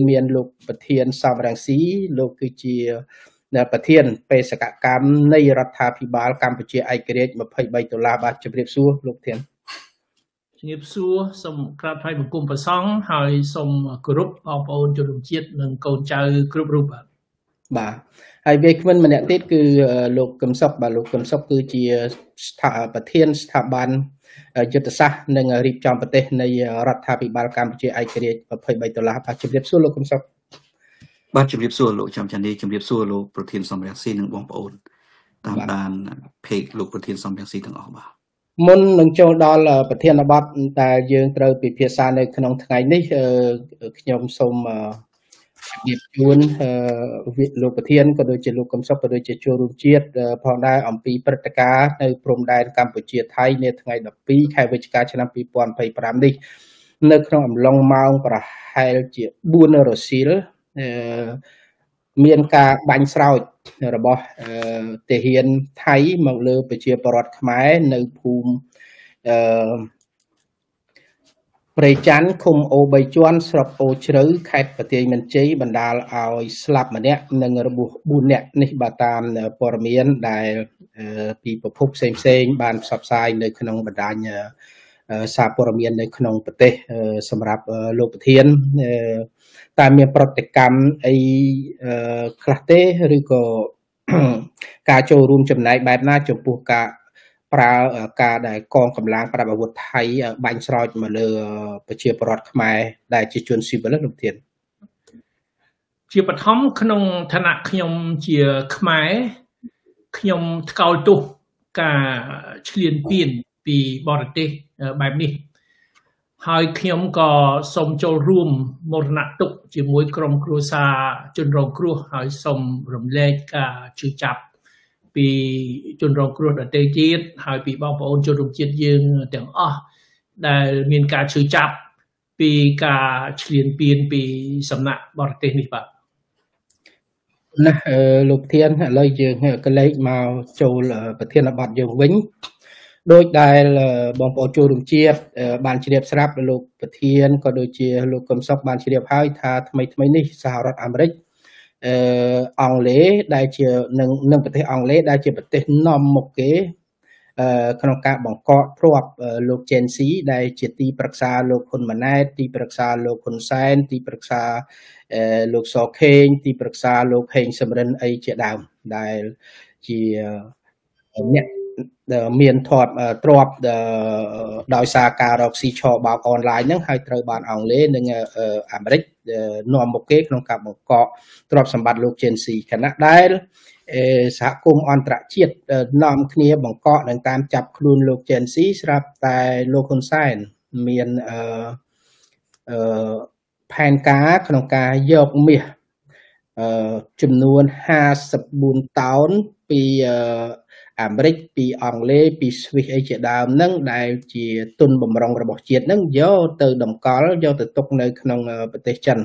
មានលោកប្រធានសំរងស៊ីលោកគឺជាប្រធានបេសកកម្មនៃរដ្ឋាភិបាលកម្ពុជាឯករាជ្យ$23បាទជម្រាបសួរលោកធានជំរាបសួរសូមក្រាបថ្វាយបង្គំព្រះសង្ឃហើយសូមគោរពបងប្អូនជនរួមជាតិនិងកូនចៅគ្រប់រូបបាទហើយវាគ្មិនម្នាក់ទៀតគឺលោកកឹមសុខបាទលោកកឹមសុខគឺជាប្រធានស្ថាប័នយុទ្ធសាស្ត្រនិងរៀបចំប្រទេសនៃរដ្ឋាភិបាលកម្ពុជាឯករាជ្យ$23បាទជម្រាបសួរលោកកឹមសុខបាទជម្រាបសួរលោកចំចាន់នេះជម្រាបសួរលោកប្រធានសំរងស៊ីនិងបងប្អូនតាមដានเพจលោកប្រធានសំរងស៊ីទាំងអស់បាទមុននឹងចូលដល់ប្រធានបទដែលយើងត្រូវពិភាក្សានៅក្នុងថ្ងៃនេះខ្ញុំសូមជម្រាបជូនលោកប្រធានក៏ដូចជាលោកកឹមសុខក៏ដូចជាចូលរួមជាតិផងដែរអំពីព្រឹត្តិការណ៍នៅព្រំដែនកម្ពុជាថៃនៅថ្ងៃ12ខែវិច្ឆិកាឆ្នាំ2025នេះនៅក្នុងអំឡុងម៉ោងប្រហែលជា4រសៀលមានការបាញ់ស្រោចរបស់ទាហានថៃមកលើប្រជាពលរដ្ឋខ្មែរនៅភូមិព្រៃច័ន្ទឃុំអូ3ជាន់ស្រុកអូជ្រៅខេត្តបន្ទាយមានជ័យបណ្ដាលឲ្យស្លាប់ម្នាក់និងរបួស4នាក់នេះបាទតាមព័ត៌មានដែលពីប្រភពផ្សេងៗបានផ្សព្វផ្សាយនៅក្នុងបណ្ដាញសារព័ត៌មាននៅក្នុងប្រទេសសម្រាប់លោកប្រធានតែមានប្រតិកម្មអីខ្លះទេឬក៏ការចូលរួមចំណែកបែបណាចំពោះការប្រើការដែលកងកម្លាំងប្រដាប់អាវុធថៃបាញ់ស្រោចមកលើប្រជាពលរដ្ឋខ្មែរដែលជាជនស៊ីវិលលោកប្រធានជាបឋមក្នុងឋានៈខ្ញុំជាខ្មែរខ្ញុំថ្កោលទោសការឈ្លានពានពីបរទេសបែបនេះហើយខ្ញុំក៏សូមចូលរួមមរណទុក្ខជាមួយក្រុមគ្រួសារជនរងគ្រោះហើយសូមរំលែកការជឿចាប់ពីជនរងគ្រោះដទៃទៀតហើយពីបងប្អូនជនរួមជាតិយើងទាំងអស់ដែលមានការជឿចាប់ពីការឈ្លានពានពីសំណាក់បរទេសនេះបាទណាលោកធានឥឡូវយើងក៏លេខមកចូលប្រធានបទយើងវិញដោយដែលបងប្អូនចូលរួមជាតិបានជ្រាបស្រាប់លោកប្រធានក៏ដូចជាលោកកឹមសុខបានជ្រាបហើយថាថ្មីនេះសហរដ្ឋអាមេរិកអង់គ្លេសដែលជានឹងប្រទេសអង់គ្លេសដែលជាប្រទេសនាំមុខគេក្នុងការបង្កកទ្របលោក Gen Z ដែលជាទីប្រឹក្សាលោកហ៊ុនម៉ាណែតទីប្រឹក្សាលោកហ៊ុនសែនទីប្រឹក្សាលោកសខេងទីប្រឹក្សាលោកហេងសំរិនអីជាដើមដែលជាអ្នកមានទ្របដោយសារការរកស៊ីឆបោកអនឡាញហ្នឹងហើយត្រូវបានអង់គ្លេសនិងអាមេរិកនាំមកគេក្នុងការបង្កកទ្រព្យសម្បត្តិលោក Gen Z ខណៈដែលសហគមន៍អន្តរជាតិនាំគ្នាបង្កកនិងតាមចាប់ខ្លួនលោក Gen Z ស្រាប់តែលោកហ៊ុនសែនមានផែនការក្នុងការយកមាសចំនួន54តោនពីអាមេរិកពីអង់គ្លេសពីស្វីសអីជាដើមហ្នឹងដែលជាទុនបំរុងរបស់ជាតិហ្នឹងយកទៅតម្កល់យកទៅទុកនៅក្នុងប្រទេសចិន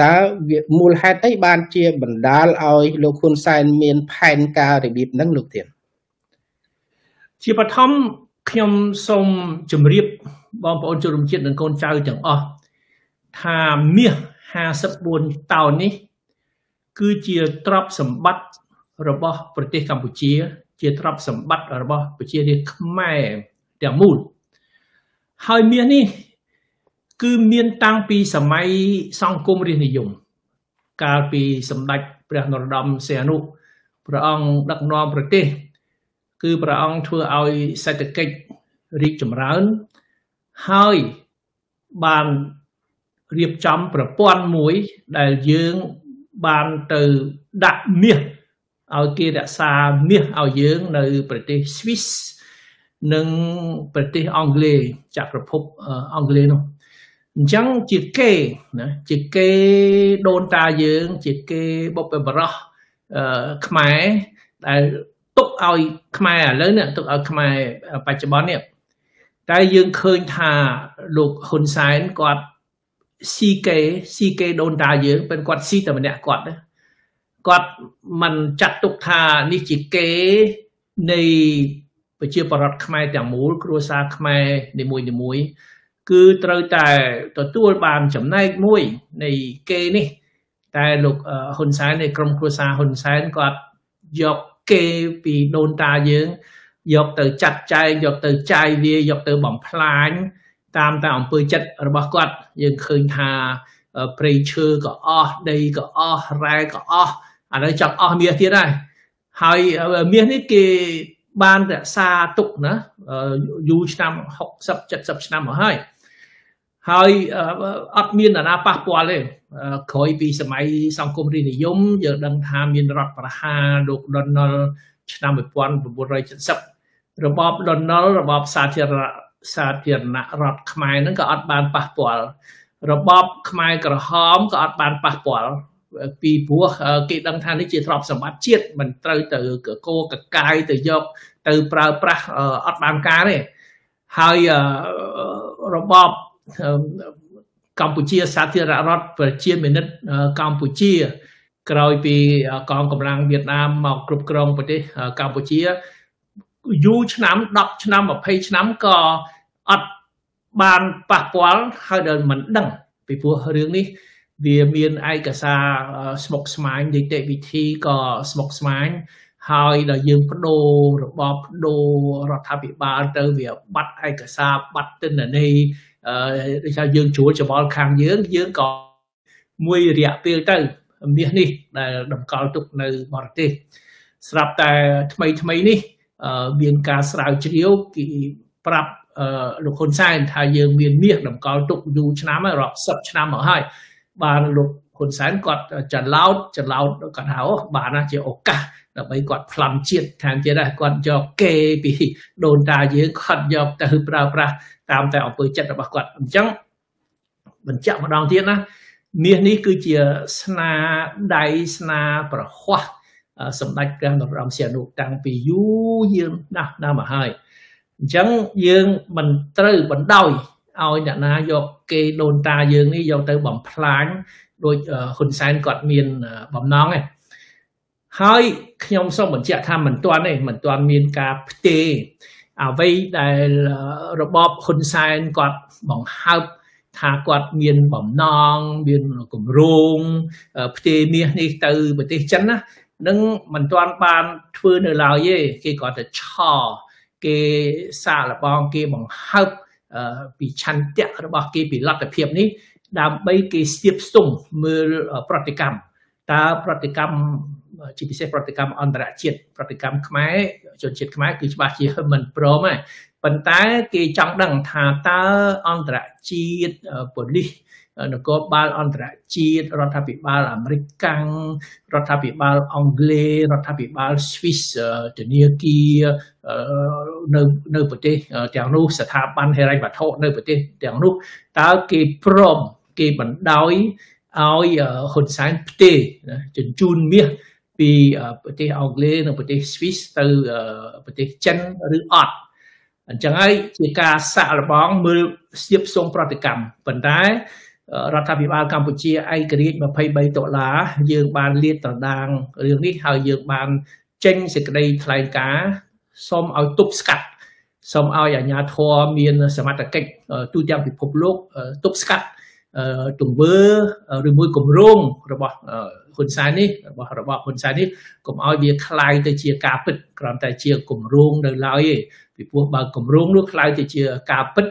តើវាមូលហេតុអីបានជាបណ្ដាលឲ្យលោកហ៊ុនសែនមានផែនការរបៀបហ្នឹងលោកធានជាបឋមខ្ញុំសូមជម្រាបបងប្អូនជនរួមជាតិនិងកូនចៅទាំងអស់ថាមាស54តោននេះគឺជាទ្រព្យសម្បត្តិរបស់ប្រទេសកម្ពុជាជាទ្រព្យសម្បត្តិរបស់ប្រជារាស្ត្រខ្មែរទាំងមូលហើយមាសនេះគឺមានតាំងពីសម័យសង្គមរាស្ត្រនិយមកាលពីសម្ដេចព្រះនរោត្តមសីហនុព្រះអង្គដឹកនាំប្រទេសគឺព្រះអង្គធ្វើឲ្យសេដ្ឋកិច្ចរីកចម្រើនហើយបានរៀបចំប្រព័ន្ធមួយដែលយើងបានទៅដាក់មាសឲ្យគេរក្សាមាសឲ្យយើងនៅប្រទេសស្វីសនិងប្រទេសអង់គ្លេសចក្រភពអង់គ្លេសនោះអញ្ចឹងជាគេណាជាគេដូនតាយើងជាគេបុព្វបុរសខ្មែរដែលទុកឲ្យខ្មែរឥឡូវនេះទុកឲ្យខ្មែរបច្ចុប្បន្ននេះតែយើងឃើញថាលោកហ៊ុនសែនគាត់ស៊ីគេដូនតាយើងពេលគាត់ស៊ីតែម្នាក់គាត់ណាគាត់មិនចាត់ទុកថានេះជាគេនៃប្រជាពលរដ្ឋខ្មែរទាំងមូលគ្រួសារខ្មែរនីមួយ គឺត្រូវតែទទួលបានចំណែកមួយនៃគេនេះតែលោកហ៊ុនសែននៃក្រុមគ្រួសារហ៊ុនសែនគាត់យកគេពីដូនតាយើងយកទៅចាត់ចែងយកទៅចាយវាយកទៅបំផ្លាញតាមតែអំពើចិត្តរបស់គាត់យើងឃើញថាព្រៃឈើក៏អស់ដីក៏អស់រ៉ែក៏អស់ឥឡូវចង់អស់មាសទៀតហើយមាសនេះគេបានរក្សាទុកណាយូរឆ្នាំ60 70ឆ្នាំមកហើយអត់មានណាប៉ះពាល់ទេក្រោយពីសម័យសង្គមរាជនិយមយើងដឹងថាមានរដ្ឋប្រហារលោក Donald ឆ្នាំ 1970 របប Donald របបសាធារណរដ្ឋខ្មែរហ្នឹងក៏អត់បានប៉ះពាល់របបខ្មែរក្រហមក៏អត់បានប៉ះពាល់ពីព្រោះគេដឹងថានេះជាទ្រព្យសម្បត្តិជាតិមិនត្រូវទៅកកកាយទៅយកទៅប្រើប្រាស់អត់បានការទេហើយរបបកម្ពុជាសាធារណរដ្ឋប្រជាមានិតកម្ពុជាក្រោយពីកងកម្លាំងវៀតណាមមកគ្រប់គ្រងប្រទេសកម្ពុជាយូរឆ្នាំ10ឆ្នាំ20ឆ្នាំក៏អត់បានប៉ះពាល់ហើយដល់មិនដឹងពីព្រោះរឿងនេះវាមានឯកសារស្មុគស្មាញនីតិវិធីក៏ស្មុគស្មាញហើយដល់យើងបដូររបបបដូររដ្ឋាភិបាលទៅវាបាត់ឯកសារបាត់ទិន្នន័យដូចថាយើងជួលច្បល់ខាងយើងក៏មួយរយៈពេលទៅមាសនេះដែលតម្កល់ទុកនៅបរទេសស្រាប់តែថ្មីនេះមានការស្រាវជ្រាវគេប្រាប់លោកហ៊ុនសែនថាយើងមានមាសតម្កល់ទុកយូរឆ្នាំហើយរាប់សិបឆ្នាំមកហើយបានលោកហ៊ុនសែនគាត់ចន្លោតគាត់ហៅបានជាឱកាសដើម្បីគាត់ផ្លាំជាតិថែមទៀតដែរគាត់យកគេពីដូនតាយើងគាត់យកទៅប្រើប្រាស់តាមតែអំពើចិត្តរបស់គាត់អញ្ចឹងបញ្ជាក់ម្ដងទៀតណាមាសនេះគឺជាស្នាដៃស្នាប្រហ័សសម្ដេចព្រះនរោត្តមសីហនុតាំងពីយូរយើងណាស់មកហើយអញ្ចឹងយើងមិនត្រូវបណ្ដោយឲ្យអ្នកណាយកគេដូនតាយើងនេះយកទៅបំផ្លាញដោយហ៊ុនសែនគាត់មានបំណងឯងហើយខ្ញុំសូមបញ្ជាក់ថាមិនទាន់មានការផ្ទេរអ្វីដែលរបបហ៊ុនសែនគាត់បង្ហើបថាគាត់មានបំណងមានគម្រោងផ្ទេរមាសនេះទៅប្រទេសចិនណានឹងមិនទាន់បានធ្វើនៅឡើយទេគេគាត់ទៅឆោគេសាកល្បងគេបង្ហើបពីឆន្ទៈរបស់គេពីលទ្ធភាពនេះដើម្បីគេស្ទាបស្ទង់មើលប្រតិកម្មតើប្រតិកម្មជាពិសេសប្រតិកម្មអន្តរជាតិប្រតិកម្មខ្មែរជនជាតិខ្មែរគឺច្បាស់ជាមិនព្រមទេប៉ុន្តែគេចង់ដឹងថាតើអន្តរជាតិប៉ូលីសនគរបាលអន្តរជាតិរដ្ឋាភិបាលអាមេរិកកាំងរដ្ឋាភិបាលអង់គ្លេសរដ្ឋាភិបាលស្វីសធនាគារនៅប្រទេសទាំងនោះស្ថាប័នហិរញ្ញវត្ថុនៅប្រទេសទាំងនោះតើគេព្រមគេបណ្ដោយឲ្យហ៊ុនសែនផ្ទេរជញ្ជូនមាសពីប្រទេសអង់គ្លេសនិងប្រទេសស្វីសទៅប្រទេសចិនឬអត់អញ្ចឹងហើយជាការសាកល្បងមើលស្ទាបស្ទង់ប្រតិកម្មប៉ុន្តែរដ្ឋាភិបាលកម្ពុជាឯករាជ្យ$23យើងបានលាតត្រដាងរឿងនេះហើយយើងបានចេញសេចក្តីថ្លែងការណ៍សូមឲ្យទប់ស្កាត់សូមឲ្យអាជ្ញាធរមានសមត្ថកិច្ចទូទាំងពិភពលោកទប់ស្កាត់ទង្វើឬមួយគម្រោងរបស់ហ៊ុនសែននេះរបស់របបហ៊ុនសែននេះកុំឲ្យវាคล้ายទៅជាការពិតគ្រាន់តែជាគម្រោងនៅឡើយទេពីព្រោះបើគម្រោងនោះคล้ายទៅជាការពិត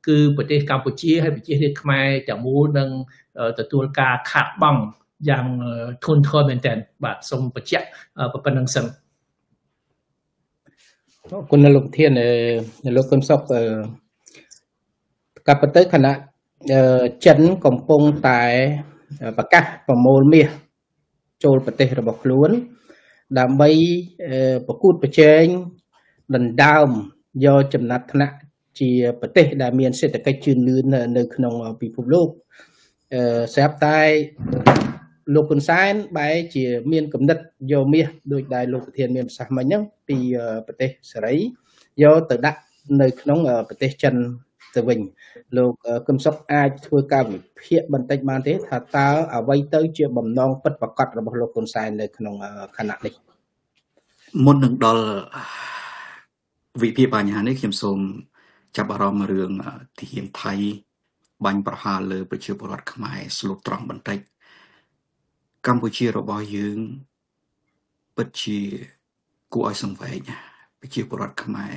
គឺប្រទេសកម្ពុជាហើយប្រជារាស្ត្រខ្មែរទាំងមូលនឹងទទួលការខាតបង់យ៉ាងធ្ងន់ធ្ងរមែនទែនបាទសូមបញ្ជាក់ប៉ុណ្្នឹងសិនអរគុណលោកធានលោកកឹមសុខកាប់ទៅគណៈចិនកំពុងតែប្រកាសប្រមូលមាសចូលប្រទេសរបស់ខ្លួនដើម្បីប្រកួតប្រជែងដណ្ដើមយកចំណាត់ថ្នាក់ជាប្រទេសដែលមានសេដ្ឋកិច្ចជឿនលឿននៅក្នុងពិភពលោកស្រាប់តែលោកហ៊ុនសែនបែរជាមានគំនិតយកមាសដោយដែលលោកប្រធានមានប្រសាសន៍មិញហ្នឹងពីប្រទេសសេរីយកទៅដាក់នៅក្នុងប្រទេសចិនទៅវិញលោកកឹមសុខអាចធ្វើការវិភាគបន្តិចបានទេថាតើអ្វីទៅជាបំណងពិតប្រាកដរបស់លោកហ៊ុនសែននៅក្នុងខណៈនេះមុននឹងដល់វិភាគបញ្ហានេះខ្ញុំសូមចាប់អារម្មណ៍រឿងទាហានថៃ បាញ់ប្រហារលើប្រជាពលរដ្ឋខ្មែរស្លុតត្រង់បន្តិចកម្ពុជារបស់យើងពិតជាគួរឲ្យសង្វេគប្រជាពលរដ្ឋខ្មែរ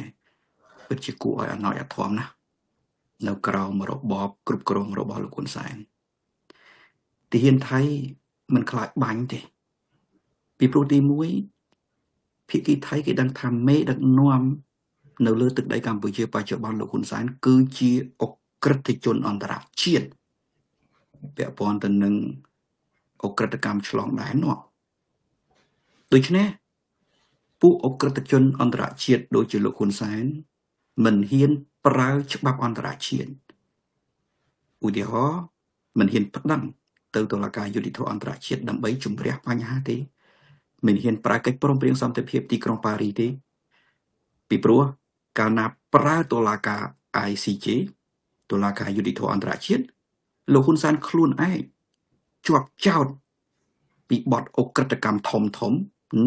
ពិតជាគួរឲ្យអាណត្តិអាធមណាស់នៅក្រោមរបបគ្រប់គ្រងរបស់លោកហ៊ុនសែនទាហានថៃមិនខ្លាចបាញ់ទេពីព្រោះទី1ភាគីថៃគេដឹងថាមេដឹកនាំនៅលើទឹកដីកម្ពុជាបច្ចុប្បន្នលោកហ៊ុនសែនគឺជាអក្រិតជនអន្តរជាតិពាក់ព័ន្ធទៅនឹងអក្រិតកម្មឆ្លងដែននោះដូច្នេះពួកអក្រិតជនអន្តរជាតិដូចជាលោកហ៊ុនសែនមិនហ៊ានប្រើច្បាប់អន្តរជាតិឧទាហរណ៍មិនហ៊ានប្តឹងទៅតុលាការយុត្តិធម៌អន្តរជាតិដើម្បីជំរះបញ្ហាទេមិនហ៊ានប្រើកិច្ចព្រមព្រៀងសន្តិភាពទីក្រុងប៉ារីសទេពីព្រោះកាលណាប្រើតុលាការ ICJ តុលាការយុត្តិធម៌អន្តរជាតិលោកហ៊ុនសែនខ្លួនឯងជាប់ចោទពីបទអក្រិតកម្មធំ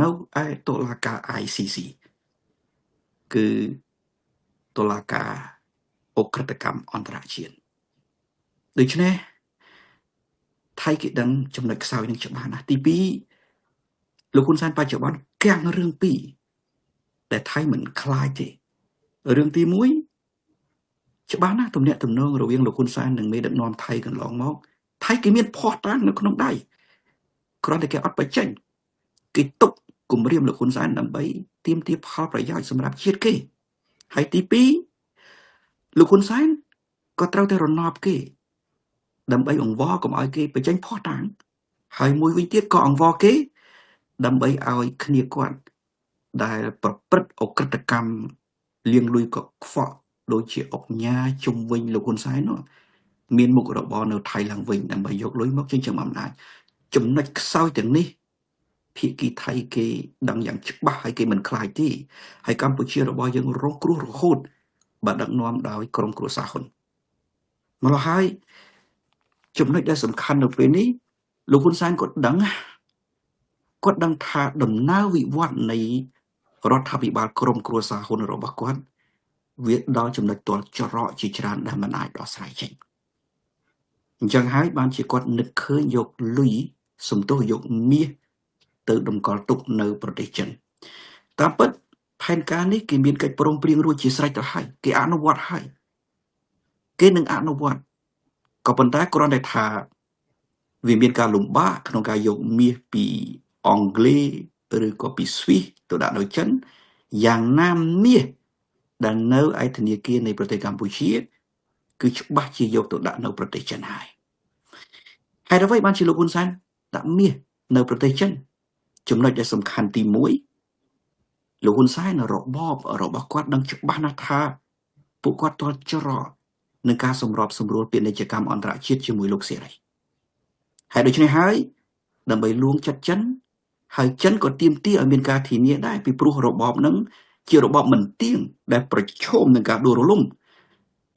នៅឯតុលាការ ICC គឺតុលាការអក្រិតកម្មអន្តរជាតិដូច្នេះថៃគេដឹងចំណុចខ្សោយនឹងច្បាស់ណាស់ទី2លោកហ៊ុនសែនបច្ចុប្បន្នកាំងរឿង2ដែលថៃមិនខ្លាចទេរឿងទី1ច្បាស់ណាស់ទំនាក់ទំនងរវាងលោកហ៊ុនសែននិងមេដឹកនាំថៃកន្លងមកថៃគេមានភស្តុតាងនៅក្នុងដៃគ្រាន់តែគេអត់បញ្ចេញគេទុកគម្រាមលោកហ៊ុនសែនដើម្បីទាមទារផលប្រយោជន៍សម្រាប់ជាតិគេហើយទី2លោកហ៊ុនសែនក៏ត្រូវតែរណបគេដើម្បីអង្វរកុំឲ្យគេបញ្ចេញភស្តុតាងហើយមួយវិញទៀតក៏អង្វរគេដើម្បីឲ្យគ្នាគាត់ដែលប្រព្រឹត្តអក្រិតកម្មលាងលុយកខ្វក់ដូចជាអុកញ៉ាជុំវិញលោកហ៊ុនសែននោះមានមុខរបរនៅថៃឡើងវិញដើម្បីយកលុយមកចិញ្ចឹមអំណាចចំណុចខ្សោយទាំងនេះភាគីថៃគេដឹងយ៉ាងច្បាស់ហើយគេមិនខ្លាចទេហើយកម្ពុជារបស់យើងរងគ្រោះរហូតបើដឹកនាំដោយក្រុមគ្រួសារហ៊ុនម្ល៉េះហើយចំណុចដែលសំខាន់នៅពេលនេះលោកហ៊ុនសែនគាត់ដឹងថាដំណើរវិវត្តនៃរដ្ឋាភិបាលក្រុមគ្រួសារហ៊ុនរបស់គាត់វាដល់ចំណុចទាល់ច្រកជាច្រើនដែលមិនអាចដោះស្រាយចេញអញ្ចឹងហើយបានជាគាត់នឹកឃើញយកលុយសំទោសយកមាសទៅតម្កល់ទុកនៅប្រទេសចិនតាមពិតផែនការនេះគេមានកិច្ចព្រមព្រៀងរួចជាស្រេចទៅហើយគេអនុវត្តហើយគេនឹងអនុវត្តក៏ប៉ុន្តែគ្រាន់តែថាវាមានការលំបាកក្នុងការយកមាសពីអង់គ្លេសឬក៏ពីស្វីសទៅដាក់នៅចិនយ៉ាងណាមាសដែលនៅឯធនាគារនៃប្រទេសកម្ពុជាគឺច្បាស់ជាយកទៅដាក់នៅប្រទេសចិនហើយហើយអ្វីបានជាលោកហ៊ុនសែនដាក់មាសនៅប្រទេសចិនចំណុចដែលសំខាន់ទី1លោកហ៊ុនសែនរបបរបស់គាត់ដឹងច្បាស់ណាស់ថាពួកគាត់ទាល់ច្រកនឹងការសម្របសម្រួលពាណិជ្ជកម្មអន្តរជាតិជាមួយលោកសេរីហើយដូច្នេះហើយដើម្បីលួងចិត្តចិនហើយចិនក៏ទាមទារឲ្យមានការធានាដែរពីព្រោះរបបនឹងជារបបមិនទៀងដែលប្រឈមនឹងការដួលរលំ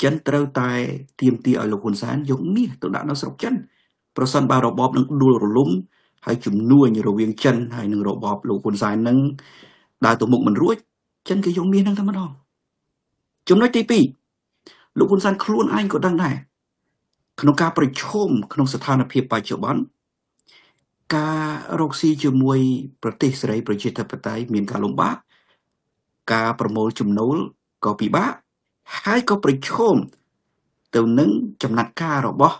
ចិនត្រូវតែទាមទារឲ្យលោកហ៊ុនសែនយកមាសទៅដាក់នៅស្រុកចិនប្រសិនបើរបបនឹងដួលរលំហើយជំនួញរវាងចិនហើយនឹងរបបលោកហ៊ុនសែននឹងដើរទៅមុខមិនរួចចិនគេយកមាសនឹងតែម្ដងចំណុចទី2លោកហ៊ុនសែនខ្លួនឯងក៏ដឹងដែរក្នុងការប្រឈមក្នុងស្ថានភាពបច្ចុប្បន្នការរកស៊ីជាមួយប្រទេសសេរីប្រជាធិបតេយ្យមានការលំបាកការប្រមូលចំណូលក៏ពិបាកហើយក៏ប្រឈមទៅនឹងចំណាត់ការរបស់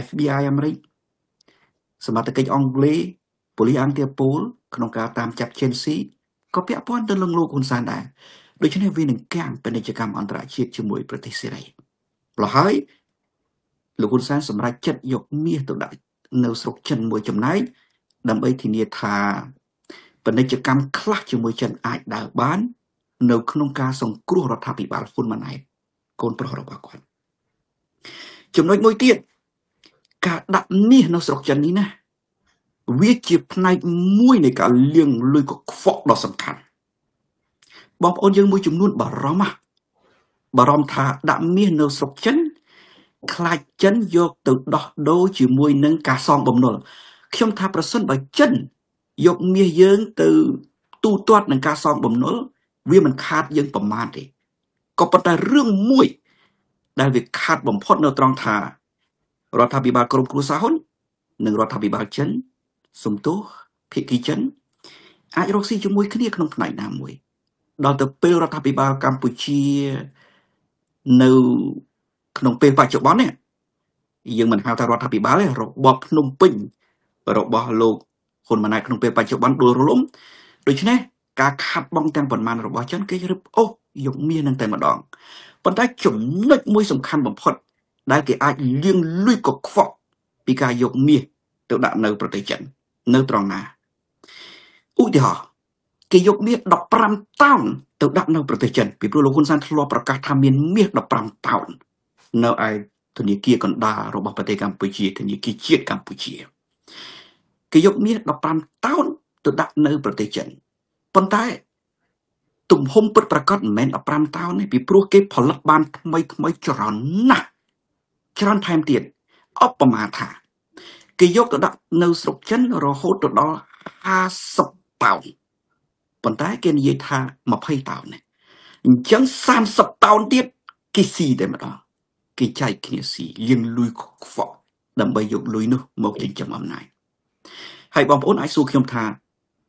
FBI អាមេរិកសមត្ថកិច្ចអង់គ្លេសប៉ូលីសអង្គាពូលក្នុងការតាមចាប់ជេនស៊ីក៏ពាក់ព័ន្ធទៅនឹងលោកហ៊ុនសែនដែរដូច្នេះវានឹងកាំងពាណិជ្ជកម្មអន្តរជាតិជាមួយប្រទេសសេរីម្ល៉េះហើយលោកហ៊ុនសែនសម្រេចចិត្តយកមាសទៅដាក់នៅស្រុកចិនមួយចំណែកដើម្បីធានាថាពាណិជ្ជកម្មខ្លះជាមួយចិនអាចដើរបាននៅក្នុងការសង្គ្រោះរដ្ឋាភិបាលហ៊ុនម៉ាណែតកូនប្រុសរបស់គាត់ចំណុចមួយទៀតការដាក់មាសនៅស្រុកចិននេះណាវាជាផ្នែកមួយនៃការលាងលុយកខ្វក់ដ៏សំខាន់បងប្អូនយើងមួយចំនួនបារម្ភថាដាក់មាសនៅស្រុកចិនខ្លាចចិនយកទៅដោះដូរជាមួយនឹងការសងបំណុលខ្ញុំថាប្រសិនបើចិនយកមាសយើងទៅទូទាត់នឹងការសងបំណុលវាមិនខាតយើងប្រមាណទេក៏ប៉ុន្តែរឿងមួយដែលវាខាតបំផុតនៅត្រង់ថា រដ្ឋាភិបាលក្រុមគ្រួសារហ៊ុននិងរដ្ឋាភិបាលចិនសំទោសភាគីចិនអាចរកស៊ីជាមួយគ្នាក្នុងផ្នែកណាមួយដល់ទៅពេលរដ្ឋាភិបាលកម្ពុជានៅក្នុងពេលបច្ចុប្បន្ននេះយើងមិនហៅថារដ្ឋាភិបាលទេរបបភ្នំពេញរបស់លោកហ៊ុនម៉ាណែតក្នុងពេលបច្ចុប្បន្នដួលរលំដូច្នេះការខាត់បងទាំងប៉ុន្មានរបស់ចិនគេរឹបអូសយកមាសនឹងតែម្ដងប៉ុន្តែចំណុចមួយសំខាន់បំផុតដែលគេអាចលាងលុយកខ្វក់ពីការយកមាសទៅដាក់នៅប្រទេសចិននៅត្រង់ណាឧទាហរណ៍គេយកមាស15តោនទៅដាក់នៅប្រទេសចិនពីព្រោះលោកហ៊ុនសែនធ្លាប់ប្រកាសថាមានមាស15តោននៅឯធនាគារកណ្ដាលរបស់ប្រទេសកម្ពុជាធនាគារជាតិកម្ពុជាគេយកមាស15តោនទៅដាក់នៅប្រទេសចិនប៉ុន្តែទំហំពិតប្រាកដមិនមែន15តោនទេពីព្រោះគេផលិតបានថ្មីច្រើនណាស់ច្រើនថែមទៀតឧបមាថាគេយកទៅដាក់នៅស្រុកចិនរហូតទៅដល់50តោនប៉ុន្តែគេនិយាយថា20តោននេះអញ្ចឹង30តោនទៀតគេស៊ីតែម្ដងគេចែកគ្នាស៊ីលាងលុយខ្វក់ដើម្បីយកលុយនោះមកចិញ្ចឹមអំណាចហើយបងប្អូនអាចសួរខ្ញុំថា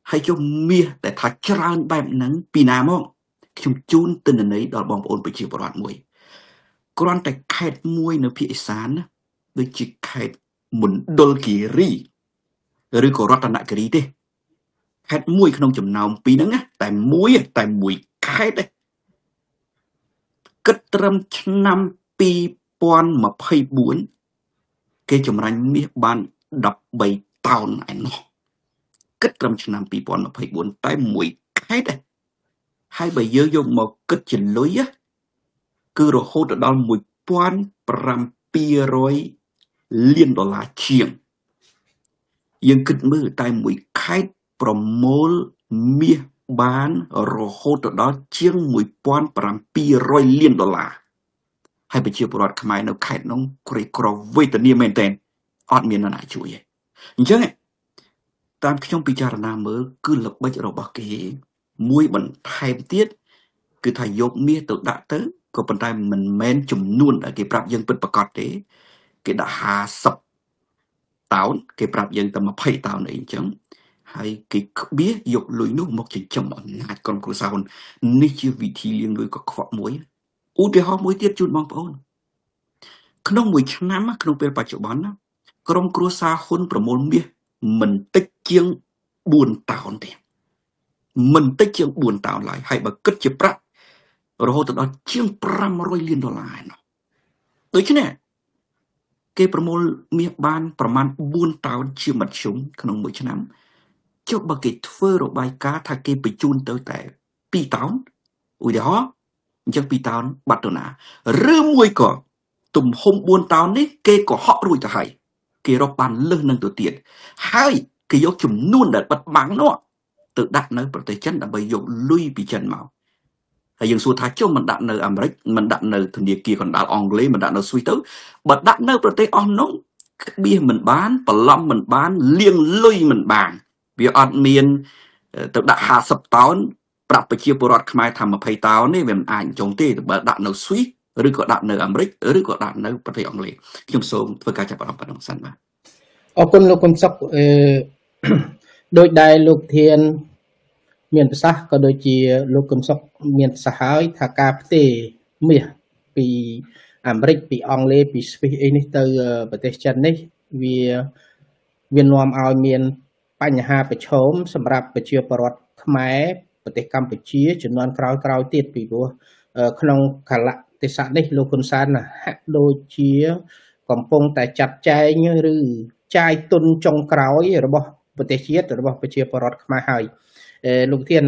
ហើយចុះមាសតែថាច្រើនបែបហ្នឹងពីណាមកខ្ញុំជូនទិន្នន័យដល់បងប្អូនប្រជាពលរដ្ឋមួយគ្រាន់តែខេត្តមួយនៅភាគឦសានណាដូចជាខេត្តមណ្ឌលគិរីឬក៏រតនគិរីទេខេត្តមួយក្នុងចំណោមពីរហ្នឹងណាតែមួយខេត្តទេគិតត្រឹមឆ្នាំ2024គេចម្រាញ់មាសបាន13តោនឯណោះគិតត្រឹមឆ្នាំ2024តែមួយខេត្តទេហើយបើយើងយកមកគិតជាលុយគឺរហូតដល់$1,700 លានជាងយើងគិតមើលតែមួយខេត្តប្រមូលមាសបានរហូតដល់ជាង$1,700 លានហើយប្រជាពលរដ្ឋខ្មែរនៅខេត្តនោះក្រីក្រវេទនាមែនទែនអត់មាននរណាជួយទេអញ្ចឹងតាមខ្ញុំពិចារណាមើលគឺល្បិចរបស់គេមួយបន្ថែមទៀតគឺថាយកមាសទៅដាក់ទៅក៏ប៉ុន្តែមិនមែនចំនួនដែលគេប្រាប់យើងពិតប្រាកដទេគេដាក់50តោនគេប្រាប់យើងតែ20តោនអីអញ្ចឹងហើយគេក្បៀសយកលុយនោះមកចិញ្ចឹមអំណាចក្រុមគ្រួសារហ៊ុននេះជាវិធីលាងលុយកខ្វក់មួយឧទាហរណ៍មួយទៀតជូនបងប្អូនក្នុងមួយឆ្នាំក្នុងពេលបច្ចុប្បន្នក្រុមគ្រួសារហ៊ុនប្រមូលមាសមិនតិចជាង4តោនទេមិនតិចជាង4តោនឡើយហើយបើគិតជាប្រាក់រហូតដល់ជាង$500 លានឯណោះដូច្នេះគេប្រមូលមាសបានប្រមាណ4តោនជាមធ្យមក្នុងមួយឆ្នាំចុះបើគេធ្វើរបាយការណ៍ថាគេបញ្ជូនទៅតែ2តោនឧទាហរណ៍អញ្ចឹង2តោនបាត់ទៅណាឬមួយក៏ទំហំ4តោននេះគេក៏ហក់រួចទៅហើយគេរកបានលើសនឹងទៅទៀតហើយគេយកចំនួនដែលបិទបាំងនោះទៅដាក់នៅប្រទេសចិនដើម្បីយកលុយពីចិនមកហើយយើងសួរថាចុះមិនដាក់នៅអាមេរិកមិនដាក់នៅធនាគារកណ្ដាលអង់គ្លេសមិនដាក់នៅស្វីសទៅបើដាក់នៅប្រទេសអស់នោះក្បៀសមិនបានបន្លំមិនបានលាងលុយមិនបានវាអត់មានទៅដាក់50តោនប្រាប់ប្រជាពលរដ្ឋខ្មែរថា20តោននេះវាមិនអាចចុងទេបើដាក់នៅស្វីសឬក៏ដាក់នៅអាមេរិកឬក៏ដាក់នៅប្រទេសអង់គ្លេសខ្ញុំសូមធ្វើការចាប់អារម្មណ៍ប៉ុណ្ណឹងសិនបាទអរគុណលោកកឹមសុខដោយដែលលោកធានមានប្រសាសន៍ក៏ដូចជាលោកកឹមសុខមានប្រសាសន៍ហើយថាការផ្ទេរមាសពីអាមេរិកពីអង់គ្លេសពីស្វីសអីនេះទៅប្រទេសចិននេះវានាំឲ្យមានបញ្ហាប្រឈមសម្រាប់ប្រជាពលរដ្ឋខ្មែរប្រទេសកម្ពុជាចំនួនក្រោយទៀតពីព្រោះក្នុងកាលៈទេសៈនេះលោកហ៊ុនសែនហាក់ដូចជាកំពុងតែចាត់ចែងឬចាយទុនចុងក្រោយរបស់ប្រទេសជាតិរបស់ប្រជាពលរដ្ឋខ្មែរហើយលោកធាន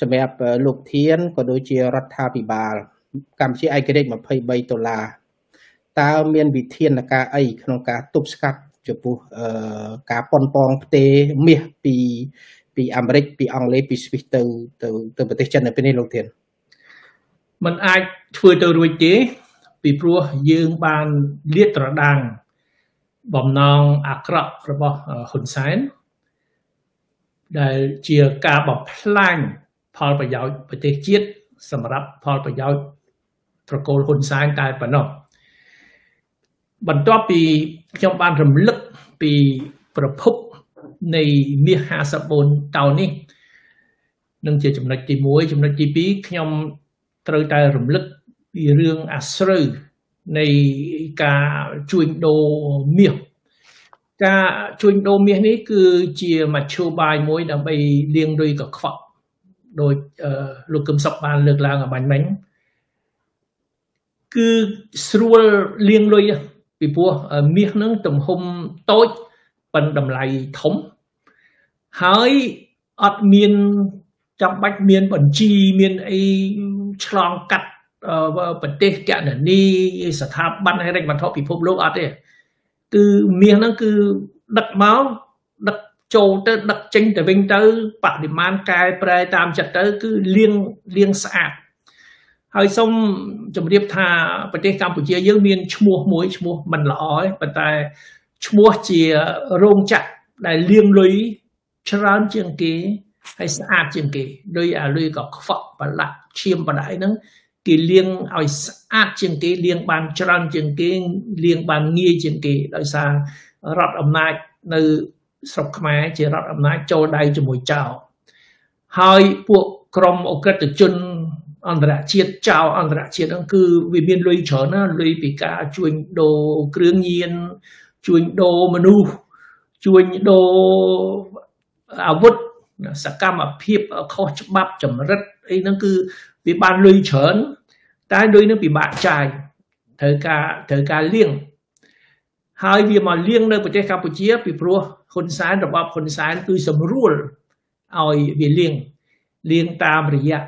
សម្រាប់លោកធានក៏ដូចជារដ្ឋាភិបាលកម្ពុជាឯករាជ្យ$23តើមានវិធានការអីក្នុងការទប់ស្កាត់ចំពោះការប៉ុនប៉ងផ្ទេរមាសពីអាមេរិកពីអង់គ្លេសពីស្វីសទៅប្រទេសចិននៅពេលនេះលោកធានมันអាចធ្វើទៅរួចទេពីព្រោះយើងបានលាតត្រដាងបំណងអាក្រក់របស់ហ៊ុនសែនដែលជាការបំផ្លាញផលប្រយោជន៍ប្រទេសជាតិសម្រាប់ផលប្រយោជន៍ប្រកូលហ៊ុនសែនតែប៉ុណ្ណោះ បន្ទាប់ពីខ្ញុំបានរំលឹកពីប្រភពនៃមាស54តោននេះនឹងជាចំណុចទី1ចំណុចទី2ខ្ញុំត្រូវតែរំលឹកពីរឿងអាស្រូវនៃការជួញដូរមាសការជួញដូរមាសនេះគឺជាមធ្យោបាយមួយដើម្បីលាងលុយកខ្វក់ដោយលោកកឹមសុខបានលើកឡើងអំបញ្ញមិញគឺស្រួលលាងលុយពីព្រោះមាសនឹងទំហំតូចប៉ុន្តែតម្លៃធំហើយអត់មានចាំបាច់មានបញ្ជីមានអីឆ្លងកាត់ប្រទេសកណនីស្ថាប័នហិរញ្ញវត្ថុពិភពលោកអត់ទេគឺមាសហ្នឹងគឺដឹកមកដឹកចូលទៅដឹកចេញទៅវិញទៅបរិមាណកែប្រែតាមចិត្តទៅគឺលាងស្អាតហើយសូមជម្រាបថាប្រទេសកម្ពុជាយើងមានឈ្មោះមួយឈ្មោះមិនល្អទេប៉ុន្តែឈ្មោះជារោងចក្រដែលលាងលុយច្រើនជាងគេហើយស្អាតជាងគេដោយអាលុយកខ្វក់ប្រឡាក់ឈាមបដៃហ្នឹងគេលាងឲ្យស្អាតជាងគេលាងបានច្រើនជាងគេលាងបានងាយជាងគេដោយសាររដ្ឋអំណាចនៅស្រុកខ្មែរជារដ្ឋអំណាចចូលដៃជាមួយចៅហើយពួកក្រុមអក្រិតជនអន្តរជាតិចៅអន្តរជាតិហ្នឹងគឺវាមានលុយច្រើនណាលុយពីការជួញដូរគ្រឿងញៀនជួញដូរមនុស្សជួញដូរអាវុធសកម្មភាពខុសច្បាប់ចម្រិតអីហ្នឹងគឺវាបានលុយច្រើនតែលុយនឹងពិបាកចាយត្រូវការលាងហើយវាមកលាងនៅប្រទេសកម្ពុជាពីព្រោះហ៊ុនសែនរបបហ៊ុនសែនគឺសម្រួលឲ្យវាលាងតាមរយៈ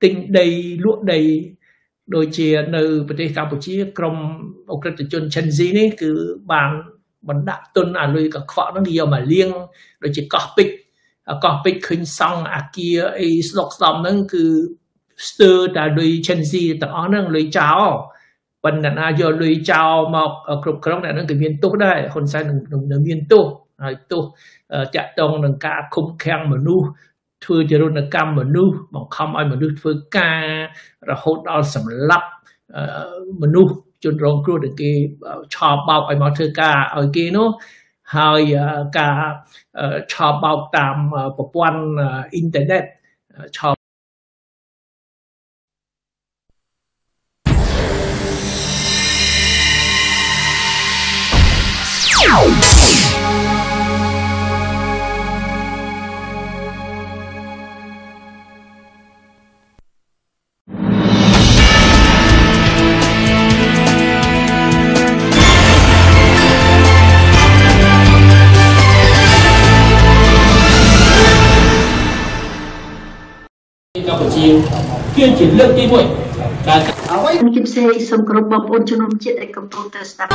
ទិញដីលក់ដីដូចជានៅប្រទេសកម្ពុជាក្រុមអក្រិតជន Gen Z នេះគឺបានបណ្ដាក់ទុនអាលុយកខ្វក់ហ្នឹងគេយកមកលាងដូចជាកោះពេជ្រឃើញសង់អាគារអីស្ដុកស្ដំហ្នឹងគឺស្ទើរតែលុយ Gen Z ទាំងអស់ហ្នឹងលុយចោលប៉ុន្តែណាយកលុយចោលមកគ្រប់គ្រងតែហ្នឹងគឺមានទោសដែរហ៊ុនសែននឹងមានទោសហើយទោសតាក់ទងនឹងការឃុំឃាំងមនុស្សធ្វើជារនកម្មមនុស្សបង្ខំឲ្យមនុស្សធ្វើការរហូតដល់សម្លាប់មនុស្សជនរងគ្រោះដែលគេឆោបបោកឲ្យមកធ្វើការឲ្យគេនោះហើយការឆោបបោកតាមប្រព័ន្ធអ៊ីនធឺណិតឆោបកម្ពុជាគឺជាលើកទី1ដែលអ្វីខ្ញុំផ្សេងសូមគោរពបងប្អូនជនរួមជាតិដែលកំពុងតែស្ដាប់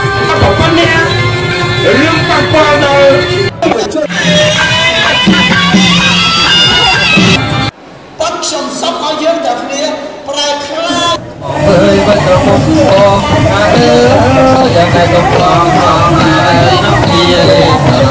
រឿងប៉ះពាល់ដល់ប៉ុនខ្ញុំសុំឲ្យយើងទាំងគ្នាប្រែខ្លាចអើយបាត់ត្រពុកអើយយ៉ាងណាក៏ប្រងអើយនោះជា